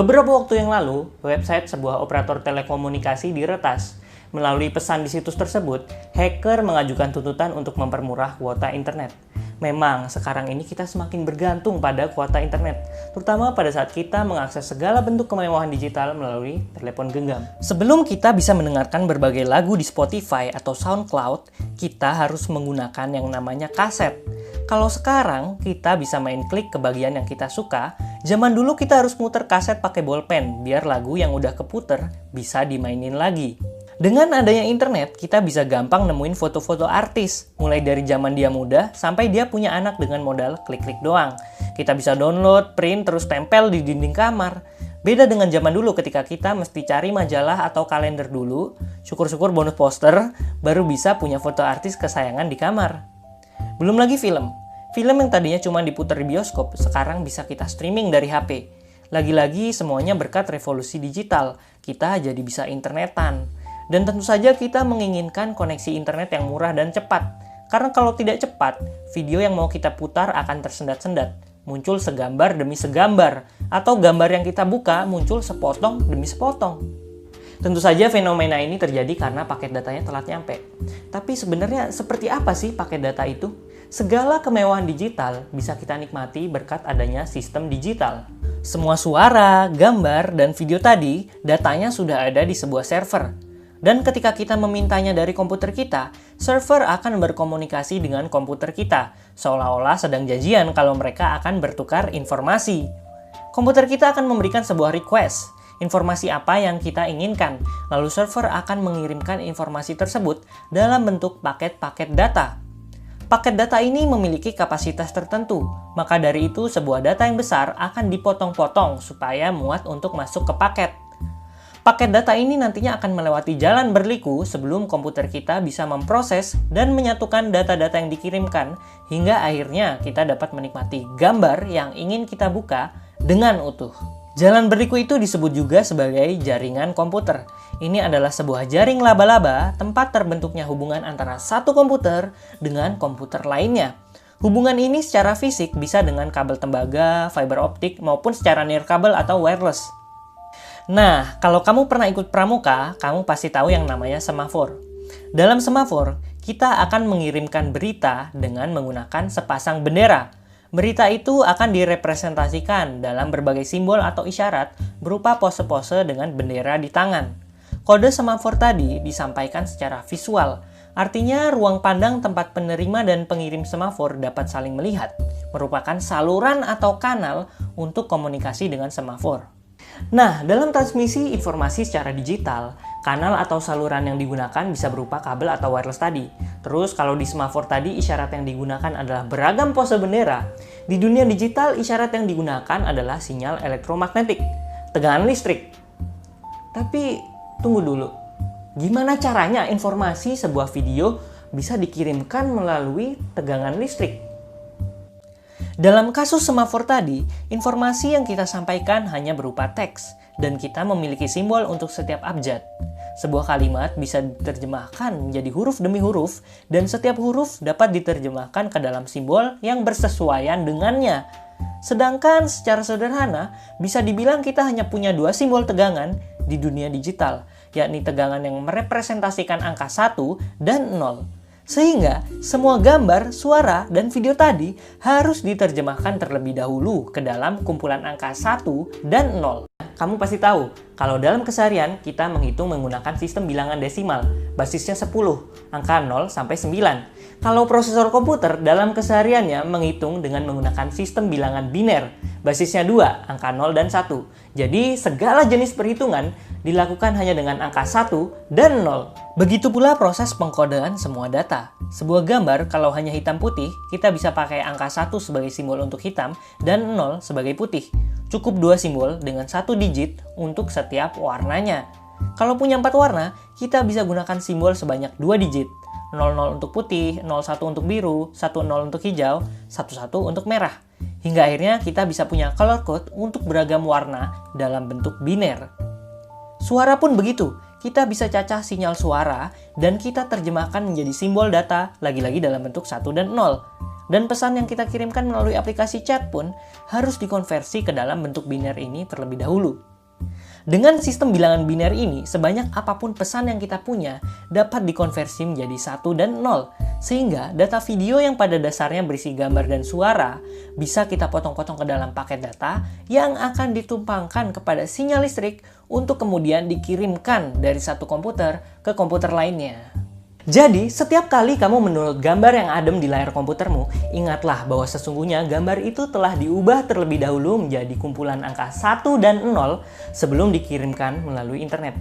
Beberapa waktu yang lalu, website sebuah operator telekomunikasi diretas. Melalui pesan di situs tersebut, hacker mengajukan tuntutan untuk mempermurah kuota internet. Memang, sekarang ini kita semakin bergantung pada kuota internet, terutama pada saat kita mengakses segala bentuk kemewahan digital melalui telepon genggam. Sebelum kita bisa mendengarkan berbagai lagu di Spotify atau SoundCloud, kita harus menggunakan yang namanya kaset. Kalau sekarang, kita bisa main klik ke bagian yang kita suka. Zaman dulu kita harus muter kaset pakai bolpen, biar lagu yang udah keputer bisa dimainin lagi. Dengan adanya internet, kita bisa gampang nemuin foto-foto artis, mulai dari zaman dia muda sampai dia punya anak dengan modal klik-klik doang. Kita bisa download, print, terus tempel di dinding kamar. Beda dengan zaman dulu ketika kita mesti cari majalah atau kalender dulu, syukur-syukur bonus poster, baru bisa punya foto artis kesayangan di kamar. Belum lagi film. Film yang tadinya cuma diputar di bioskop, sekarang bisa kita streaming dari HP. Lagi-lagi semuanya berkat revolusi digital, kita jadi bisa internetan. Dan tentu saja kita menginginkan koneksi internet yang murah dan cepat. Karena kalau tidak cepat, video yang mau kita putar akan tersendat-sendat. Muncul segambar demi segambar. Atau gambar yang kita buka muncul sepotong demi sepotong. Tentu saja fenomena ini terjadi karena paket datanya telat nyampe. Tapi sebenarnya seperti apa sih paket data itu? Segala kemewahan digital bisa kita nikmati berkat adanya sistem digital. Semua suara, gambar, dan video tadi, datanya sudah ada di sebuah server. Dan ketika kita memintanya dari komputer kita, server akan berkomunikasi dengan komputer kita, seolah-olah sedang janjian kalau mereka akan bertukar informasi. Komputer kita akan memberikan sebuah request, informasi apa yang kita inginkan, lalu server akan mengirimkan informasi tersebut dalam bentuk paket-paket data. Paket data ini memiliki kapasitas tertentu, maka dari itu sebuah data yang besar akan dipotong-potong supaya muat untuk masuk ke paket. Paket data ini nantinya akan melewati jalan berliku sebelum komputer kita bisa memproses dan menyatukan data-data yang dikirimkan hingga akhirnya kita dapat menikmati gambar yang ingin kita buka dengan utuh. Jalan berliku itu disebut juga sebagai jaringan komputer. Ini adalah sebuah jaring laba-laba tempat terbentuknya hubungan antara satu komputer dengan komputer lainnya. Hubungan ini secara fisik bisa dengan kabel tembaga, fiber optik, maupun secara nirkabel atau wireless. Nah, kalau kamu pernah ikut pramuka, kamu pasti tahu yang namanya semafor. Dalam semafor, kita akan mengirimkan berita dengan menggunakan sepasang bendera. Berita itu akan direpresentasikan dalam berbagai simbol atau isyarat berupa pose-pose dengan bendera di tangan. Kode semafor tadi disampaikan secara visual, artinya ruang pandang tempat penerima dan pengirim semafor dapat saling melihat, merupakan saluran atau kanal untuk komunikasi dengan semafor. Nah, dalam transmisi informasi secara digital, kanal atau saluran yang digunakan bisa berupa kabel atau wireless tadi. Terus kalau di semafor tadi isyarat yang digunakan adalah beragam pose bendera. Di dunia digital isyarat yang digunakan adalah sinyal elektromagnetik, tegangan listrik. Tapi tunggu dulu, gimana caranya informasi sebuah video bisa dikirimkan melalui tegangan listrik? Dalam kasus semafor tadi, informasi yang kita sampaikan hanya berupa teks, dan kita memiliki simbol untuk setiap abjad. Sebuah kalimat bisa diterjemahkan menjadi huruf demi huruf, dan setiap huruf dapat diterjemahkan ke dalam simbol yang bersesuaian dengannya. Sedangkan secara sederhana, bisa dibilang kita hanya punya dua simbol tegangan di dunia digital, yakni tegangan yang merepresentasikan angka 1 dan 0. Sehingga semua gambar, suara, dan video tadi harus diterjemahkan terlebih dahulu ke dalam kumpulan angka 1 dan 0. Kamu pasti tahu, kalau dalam keseharian kita menghitung menggunakan sistem bilangan desimal, basisnya 10, angka 0 sampai 9. Kalau prosesor komputer dalam kesehariannya menghitung dengan menggunakan sistem bilangan biner, basisnya 2, angka 0 dan 1. Jadi segala jenis perhitungan dilakukan hanya dengan angka 1 dan 0. Begitu pula proses pengkodean semua data. Sebuah gambar kalau hanya hitam putih, kita bisa pakai angka 1 sebagai simbol untuk hitam dan 0 sebagai putih. Cukup 2 simbol dengan 1 digit untuk setiap warnanya. Kalau punya 4 warna, kita bisa gunakan simbol sebanyak 2 digit. 00 untuk putih, 01 untuk biru, 10 untuk hijau, 11 untuk merah. Hingga akhirnya kita bisa punya color code untuk beragam warna dalam bentuk biner. Suara pun begitu. Kita bisa cacah sinyal suara dan kita terjemahkan menjadi simbol data lagi-lagi dalam bentuk 1 dan 0. Dan pesan yang kita kirimkan melalui aplikasi chat pun harus dikonversi ke dalam bentuk biner ini terlebih dahulu. Dengan sistem bilangan biner ini, sebanyak apapun pesan yang kita punya dapat dikonversi menjadi 1 dan 0. Sehingga data video yang pada dasarnya berisi gambar dan suara bisa kita potong-potong ke dalam paket data yang akan ditumpangkan kepada sinyal listrik untuk kemudian dikirimkan dari satu komputer ke komputer lainnya. Jadi, setiap kali kamu mendownload gambar yang adem di layar komputermu, ingatlah bahwa sesungguhnya gambar itu telah diubah terlebih dahulu menjadi kumpulan angka 1 dan 0 sebelum dikirimkan melalui internet.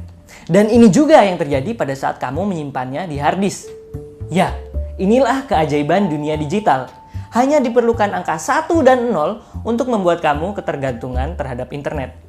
Dan ini juga yang terjadi pada saat kamu menyimpannya di hard disk. Ya, inilah keajaiban dunia digital. Hanya diperlukan angka 1 dan 0 untuk membuat kamu ketergantungan terhadap internet.